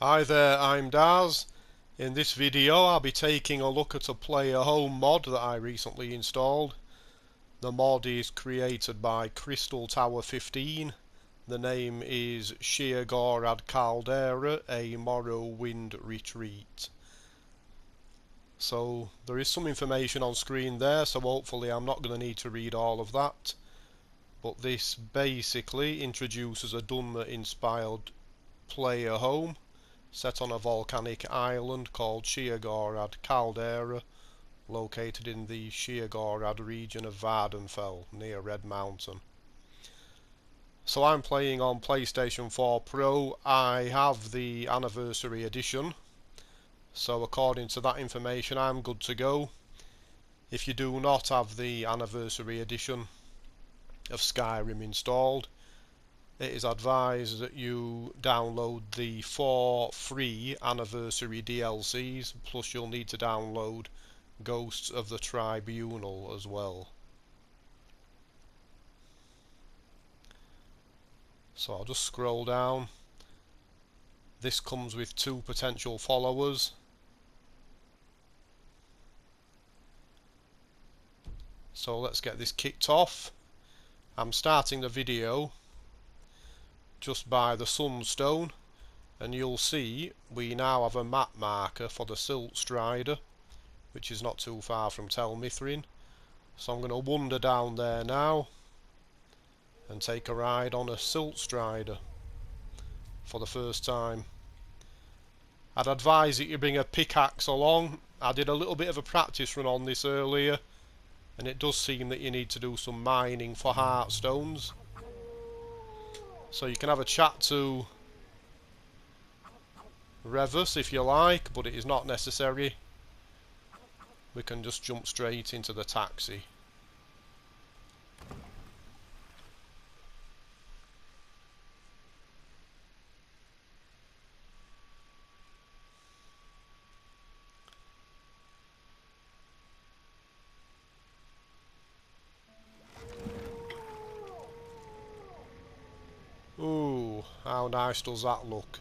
Hi there, I'm Daz. In this video I'll be taking a look at a player home mod that I recently installed. The mod is created by Crystal Tower 15. The name is SHEOGORAD CALDERA, a Morrowind retreat. So there is some information on screen there, so hopefully I'm not going to need to read all of that. But this basically introduces a Dunmer inspired player home set on a volcanic island called SHEOGORAD Caldera, located in the SHEOGORAD region of Vardenfell, near Red Mountain. So I'm playing on PlayStation 4 Pro. I have the Anniversary Edition, so according to that information I'm good to go. If you do not have the Anniversary Edition of Skyrim installed, it is advised that you download the 4 free anniversary DLCs, plus you'll need to download Ghosts of the Tribunal as well. So I'll just scroll down. This comes with 2 potential followers. So let's get this kicked off. I'm starting the video just by the Sunstone, and you'll see we now have a map marker for the Silt Strider, which is not too far from Tel Mithrin. So I'm going to wander down there now and take a ride on a Silt Strider for the first time. I'd advise that you bring a pickaxe along. I did a little bit of a practice run on this earlier, and it does seem that you need to do some mining for heartstones. So you can have a chat to Revis if you like, but it is not necessary. We can just jump straight into the taxi. Ooh, how nice does that look?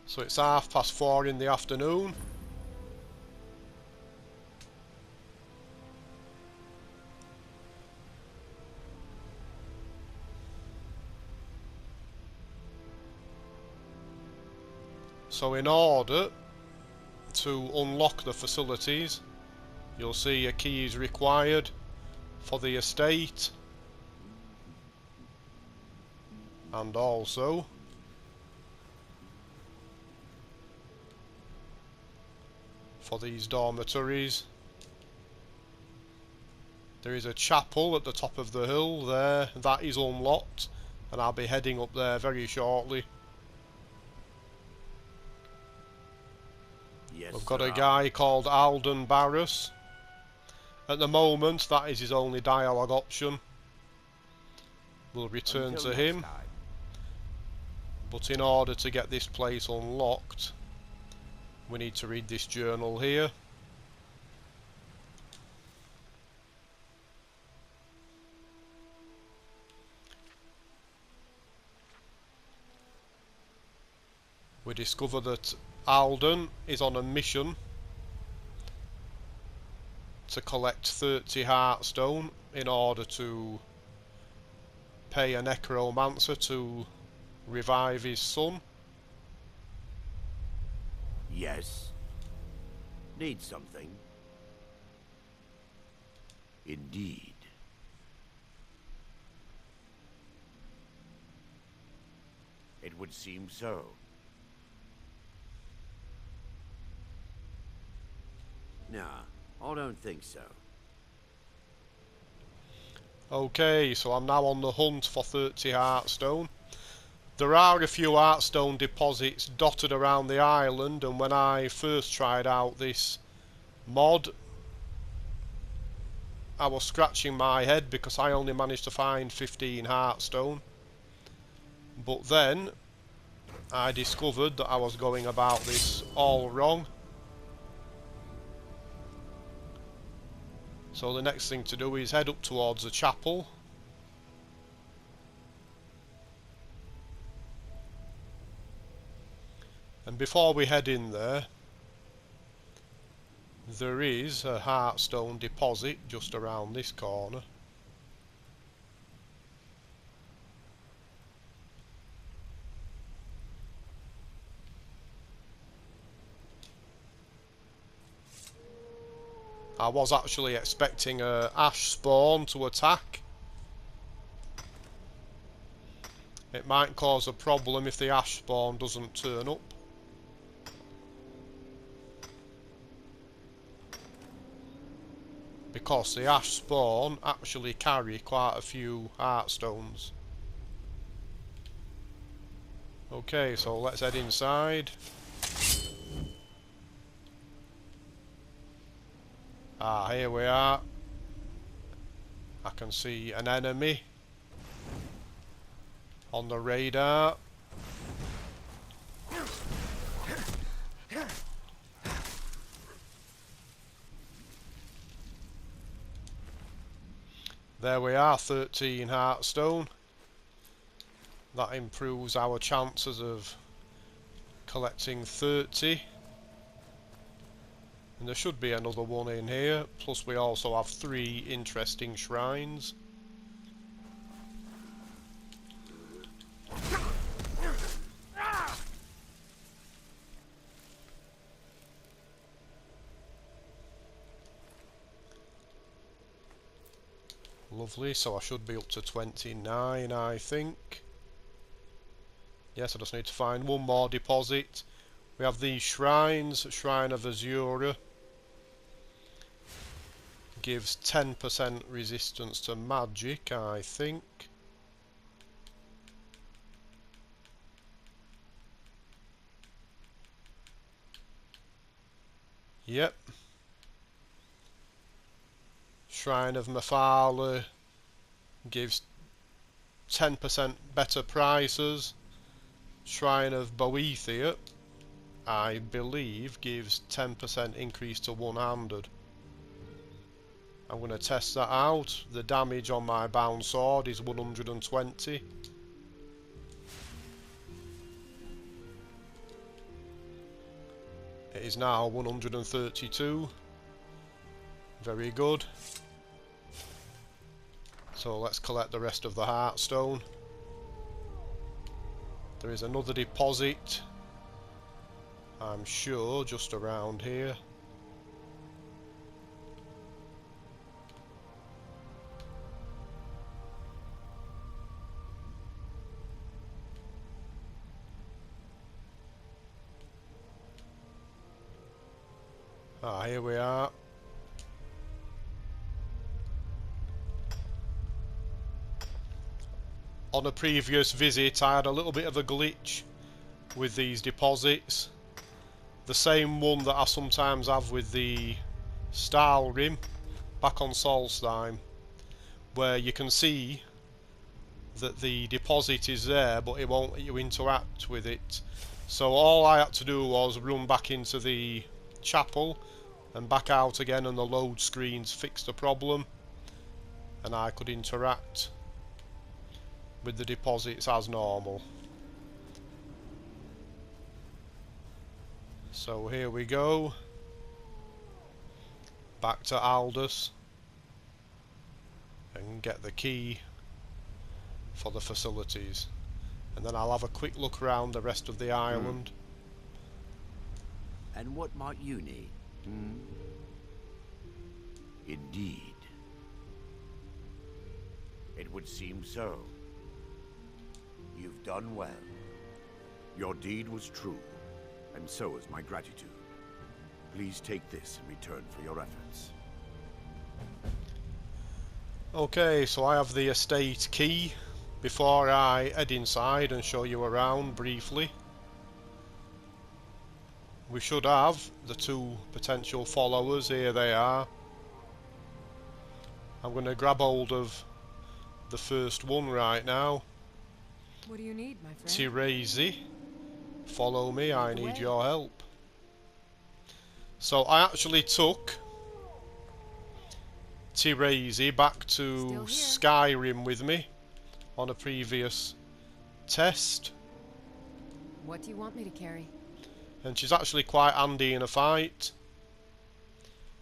So it's 4:30 in the afternoon. So in order to unlock the facilities, you'll see a key is required for the estate, and also for these dormitories. There is a chapel at the top of the hill there, that is unlocked, and I'll be heading up there very shortly. Yes, We've got sir. a guy called Alden Barras. At the moment, that is his only dialogue option. We'll return Until to next him, time. but in order to get this place unlocked, we need to read this journal here. We discover that Alden is on a mission to collect 30 heartstone in order to pay a necromancer to revive his son. Yes. Need something? Indeed. It would seem so. Nah, I don't think so. Okay, so I'm now on the hunt for 30 heartstone. There are a few heartstone deposits dotted around the island, and when I first tried out this mod, I was scratching my head because I only managed to find 15 heartstone. But then I discovered that I was going about this all wrong. So the next thing to do is head up towards the chapel. And before we head in there is a Heartstone deposit just around this corner. I was actually expecting a ash spawn to attack. It might cause a problem if the ash spawn doesn't turn up. Because the ash spawn actually carry quite a few heartstones. Okay, so let's head inside. Ah, here we are. I can see an enemy on the radar. There we are, 13 heartstone. That improves our chances of collecting 30. And there should be another one in here. Plus we also have 3 interesting shrines. Lovely, so I should be up to 29, I think. Yes, I just need to find one more deposit. We have these shrines. Shrine of Azura gives 10% resistance to magic, I think. Yep. Shrine of Mephala gives 10% better prices. Shrine of Boethia, I believe, gives 10% increase to one-handed. I'm going to test that out. The damage on my bound sword is 120. It is now 132. Very good. So let's collect the rest of the heartstone. There is another deposit, I'm sure, just around here. Ah, here we are. On a previous visit I had a little bit of a glitch with these deposits. The same one that I sometimes have with the Skyrim back on Solstheim, where you can see that the deposit is there but it won't let you interact with it. So all I had to do was run back into the chapel and back out again, and the load screens fixed the problem and I could interact with the deposits as normal. So here we go, back to Aldous and get the key for the facilities, and then I'll have a quick look around the rest of the island. And what might you need? Indeed. It would seem so. You've done well. Your deed was true, and so is my gratitude. Please take this in return for your efforts. Okay, so I have the estate key. Before I head inside and show you around briefly, we should have the 2 potential followers. Here they are. I'm going to grab hold of the first one right now. What do you need, my friend? Tiresi, follow me, I Lead the need way. your help. So I actually took Tiresi back to Still here. Skyrim with me on a previous test, What do you want me to carry? and she's actually quite handy in a fight.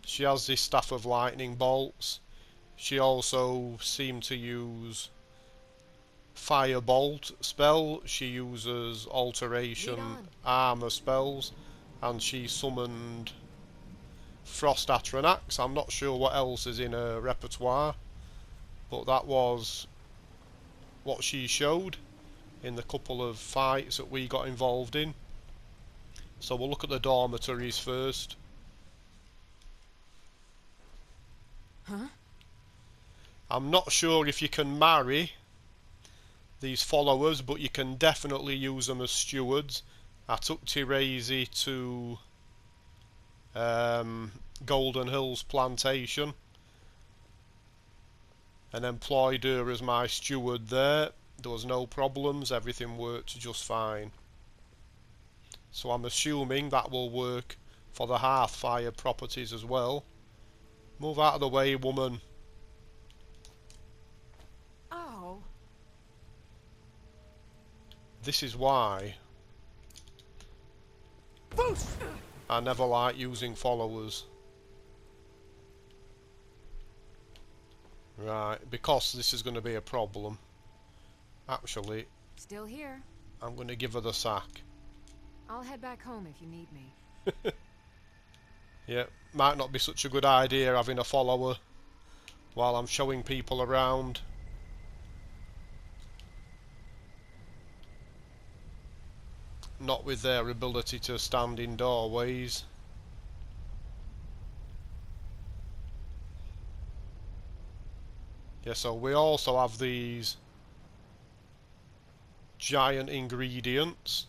She has this staff of lightning bolts. She also seemed to use firebolt spell. She uses Lead alteration on. armor spells, and she summoned Frost Atronax. I'm not sure what else is in her repertoire, but that was what she showed in the couple of fights that we got involved in. So we'll look at the dormitories first. Huh? I'm not sure if you can marry these followers, but you can definitely use them as stewards. I took Tiresi to Golden Hills Plantation and employed her as my steward there. There was no problems, everything worked just fine. So I'm assuming that will work for the Hearthfire properties as well. Move out of the way, woman. Oh. This is why I never like using followers. Right, because this is going to be a problem. Actually, Still here. I'm going to give her the sack. I'll head back home if you need me. Yeah, might not be such a good idea having a follower while I'm showing people around. Not with their ability to stand in doorways. Yeah, so we also have these giant ingredients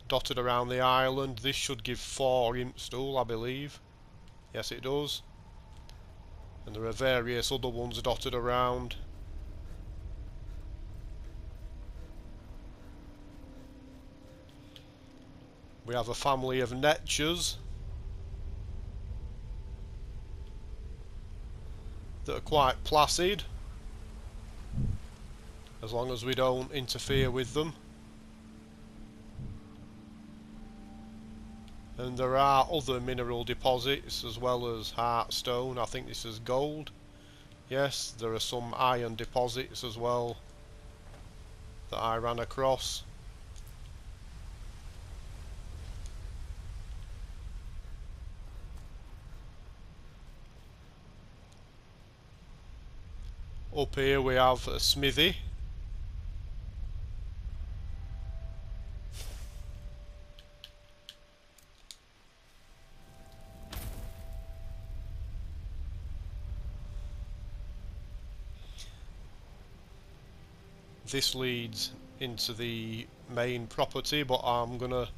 dotted around the island. This should give 4 imp stool, I believe. Yes, it does. And there are various other ones dotted around. We have a family of netchers that are quite placid, as long as we don't interfere with them. And there are other mineral deposits as well as heartstone. I think this is gold. Yes, there are some iron deposits as well that I ran across. Up here we have a smithy. This leads into the main property, but I'm gonna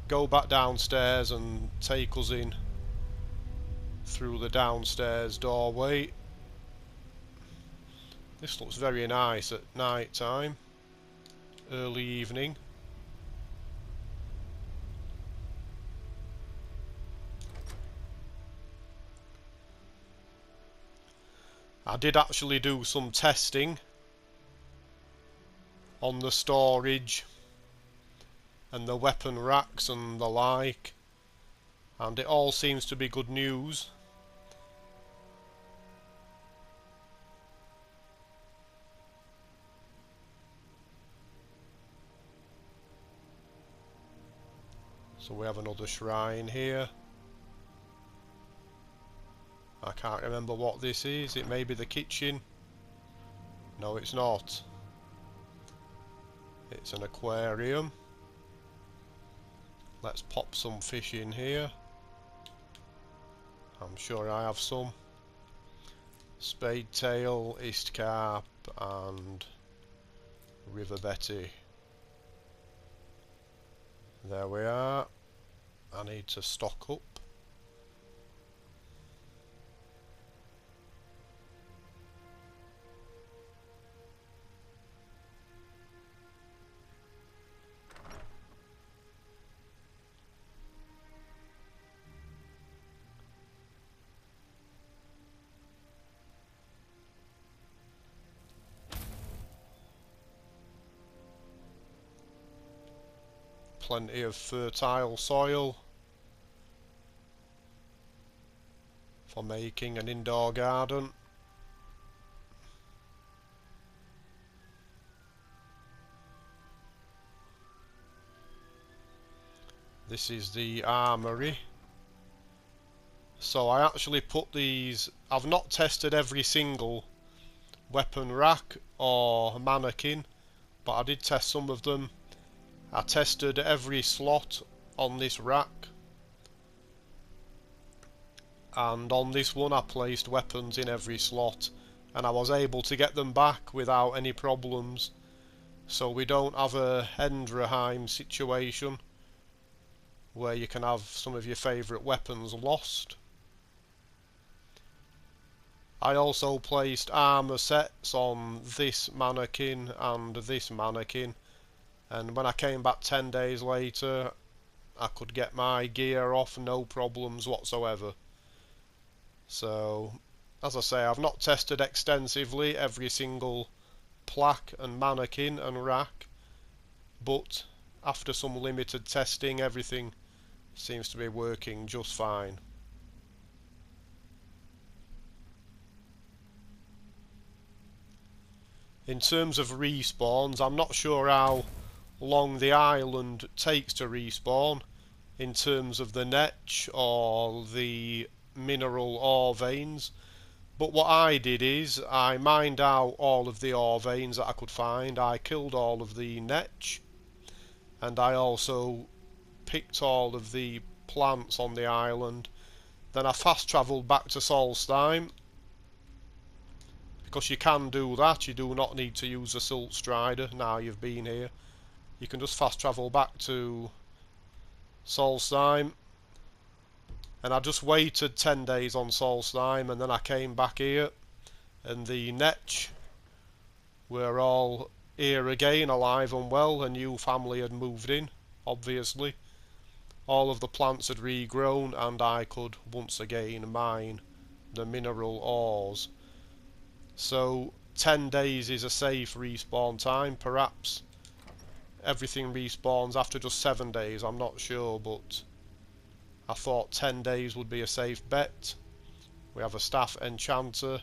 go back downstairs and take us in through the downstairs doorway. This looks very nice at night time, early evening. I did actually do some testing on the storage and the weapon racks and the like, and it all seems to be good news. So we have another shrine here. I can't remember what this is. It may be the kitchen. No, it's not. It's an aquarium. Let's pop some fish in here. I'm sure I have some. Spade tail, east carp and river betty. There we are. I need to stock up. plenty of fertile soil for making an indoor garden. This is the armory. So I actually put these, I've not tested every single weapon rack or mannequin, but I did test some of them. I tested every slot on this rack, and on this one I placed weapons in every slot, and I was able to get them back without any problems. So we don't have a Hendraheim situation where you can have some of your favourite weapons lost. I also placed armour sets on this mannequin and this mannequin, and when I came back 10 days later I could get my gear off, no problems whatsoever. So, as I say, I've not tested extensively every single plaque and mannequin and rack, but after some limited testing everything seems to be working just fine. In terms of respawns, I'm not sure how long the island takes to respawn in terms of the netch or the mineral ore veins, but what I did is I mined out all of the ore veins that I could find. I killed all of the netch, and I also picked all of the plants on the island. Then I fast travelled back to Solstheim, because you can do that. You do not need to use a Silt Strider now you've been here. You can just fast travel back to Solstheim, and I just waited 10 days on Solstheim, and then I came back here, and the netch were all here again, alive and well. A new family had moved in, obviously. All of the plants had regrown, and I could once again mine the mineral ores. So 10 days is a safe respawn time. Perhaps everything respawns after just 7 days, I'm not sure, but I thought 10 days would be a safe bet. We have a staff enchanter,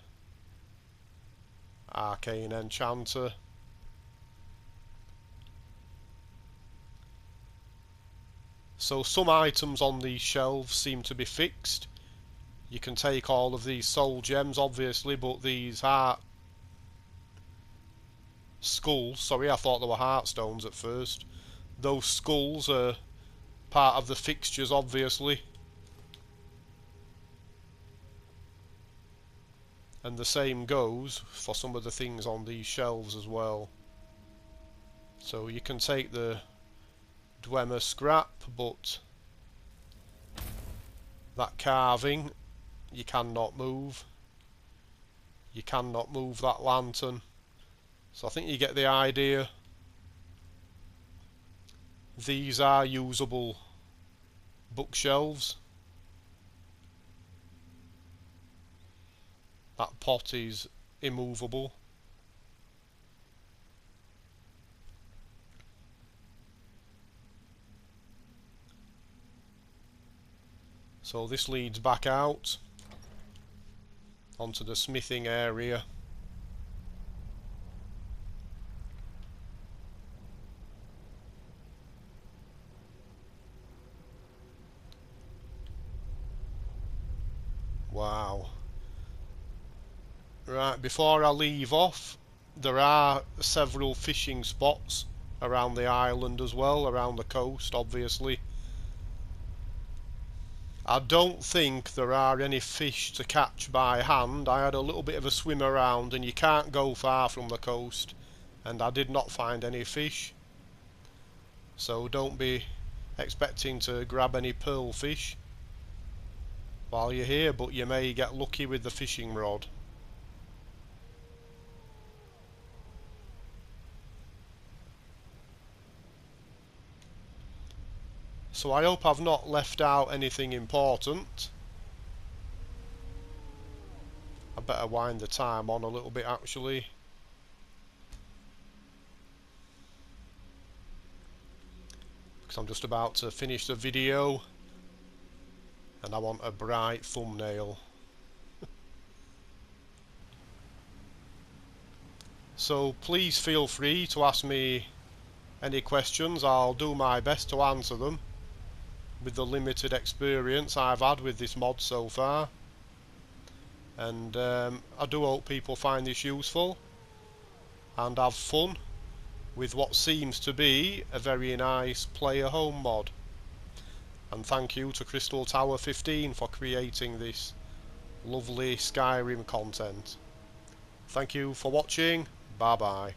arcane enchanter, so some items on these shelves seem to be fixed. You can take all of these soul gems obviously, but these heart skulls, sorry, I thought they were heartstones at first. Those skulls are part of the fixtures obviously, and the same goes for some of the things on these shelves as well. So you can take the Dwemer scrap, but that carving you cannot move. You cannot move that lantern. So I think you get the idea. These are usable bookshelves. That pot is immovable. So this leads back out onto the smithing area. Wow. Right, before I leave off, there are several fishing spots around the island as well, around the coast obviously. I don't think there are any fish to catch by hand. I had a little bit of a swim around, and you can't go far from the coast, and I did not find any fish. So don't be expecting to grab any pearl fish while you're here, but you may get lucky with the fishing rod. So I hope I've not left out anything important. I better wind the time on a little bit actually. because I'm just about to finish the video and I want a bright thumbnail. So please feel free to ask me any questions. I'll do my best to answer them with the limited experience I've had with this mod so far. And I do hope people find this useful and have fun with what seems to be a very nice player home mod. And thank you to Crystal Tower 15 for creating this lovely Skyrim content. Thank you for watching. Bye bye.